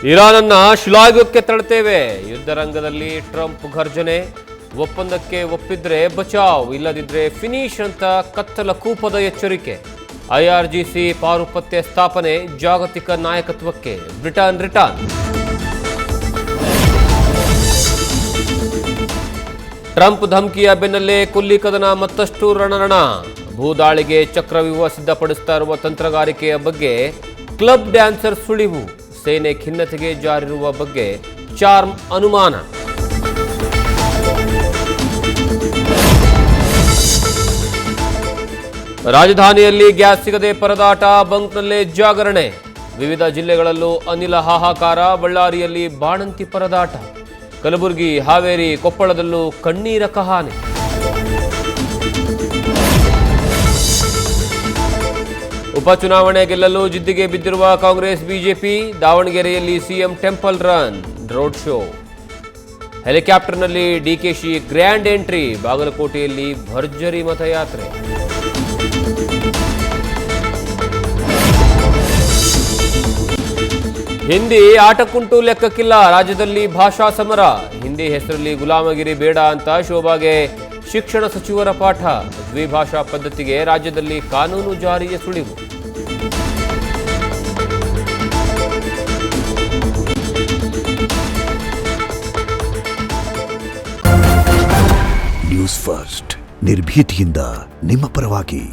ಇರಾನನ್ನ ಶಿಲಾಯುಗಕ್ಕೆ ತಳ್ಳುತ್ತೇವೆ. ಯುದ್ಧ ರಂಗದಲ್ಲಿ ಟ್ರಂಪ್ ಘರ್ಜನೆ. ಒಪ್ಪಂದಕ್ಕೆ ಒಪ್ಪಿದ್ರೆ ಬಚಾವ್, ಇಲ್ಲದಿದ್ರೆ ಫಿನಿಶ್ ಅಂತ ಕತ್ತಲ ಕೂಪದ ಎಚ್ಚರಿಕೆ. ಐಆರ್ಜಿಸಿ ಪಾರುಪತ್ಯ ಸ್ಥಾಪನೆ, ಜಾಗತಿಕ ನಾಯಕತ್ವಕ್ಕೆ ಬ್ರಿಟನ್ ರಿಟರ್ನ್. ಟ್ರಂಪ್ ಧಮಕಿಯ ಬೆನ್ನಲ್ಲೇ ಕೊಲ್ಲಿ ಕದನ ಮತ್ತಷ್ಟು ರಣರಣ. ಭೂದಾಳಿಗೆ ಚಕ್ರವ್ಯೂಹ ಸಿದ್ಧಪಡಿಸ್ತಾ ಇರುವ ತಂತ್ರಗಾರಿಕೆಯ ಬಗ್ಗೆ ಕ್ಲಬ್ ಡ್ಯಾನ್ಸರ್ ಸುಳಿವು. ಸೇನೆ ಖಿನ್ನತೆಗೆ ಜಾರಿರುವ ಬಗ್ಗೆ ಚಾರ್ಮ್ ಅನುಮಾನ. ರಾಜಧಾನಿಯಲ್ಲಿ ಗ್ಯಾಸ್ ಸಿಗದೆ ಪರದಾಟ, ಬಂಕ್ನಲ್ಲೇ ಜಾಗರಣೆ. ವಿವಿಧ ಜಿಲ್ಲೆಗಳಲ್ಲೂ ಅನಿಲ ಹಾಹಾಕಾರ. ಬಳ್ಳಾರಿಯಲ್ಲಿ ಬಾಣಂತಿ ಪರದಾಟ. ಕಲಬುರಗಿ, ಹಾವೇರಿ, ಕೊಪ್ಪಳದಲ್ಲೂ ಕಣ್ಣೀರ ಕಹಾನಿ. ಉಪಚುನಾವಣೆ ಗೆಲ್ಲಲು ಜಿದ್ದಿಗೆ ಬಿದ್ದಿರುವ ಕಾಂಗ್ರೆಸ್ ಬಿಜೆಪಿ. ದಾವಣಗೆರೆಯಲ್ಲಿ CM temple run, road show. ಹೆಲಿಕಾಪ್ಟರ್ನಲ್ಲಿ ಡಿಕೆಶಿ ಗ್ರ್ಯಾಂಡ್ ಎಂಟ್ರಿ. ಬಾಗಲಕೋಟೆಯಲ್ಲಿ ಭರ್ಜರಿ ಮತಯಾತ್ರೆ. ಹಿಂದಿ ಆಟಕ್ಕುಂಟು ಲೆಕ್ಕಕ್ಕಿಲ್ಲ. ರಾಜ್ಯದಲ್ಲಿ ಭಾಷಾ ಸಮರ. ಹಿಂದಿ ಹೆಸರಲ್ಲಿ ಗುಲಾಮಗಿರಿ ಬೇಡ ಅಂತ ಶೋಭಾಗೆ ಶಿಕ್ಷಣ ಸಚಿವರ ಪಾಠ. ದ್ವಿಭಾಷಾ ಪದ್ಧತಿಗೆ ರಾಜ್ಯದಲ್ಲಿ ಕಾನೂನು ಜಾರಿಯ ಸುಳಿವು. ನ್ಯೂಸ್ ಫಸ್ಟ್, ನಿರ್ಭೀತಿಯಿಂದ ನಿಮ್ಮ ಪರವಾಗಿ.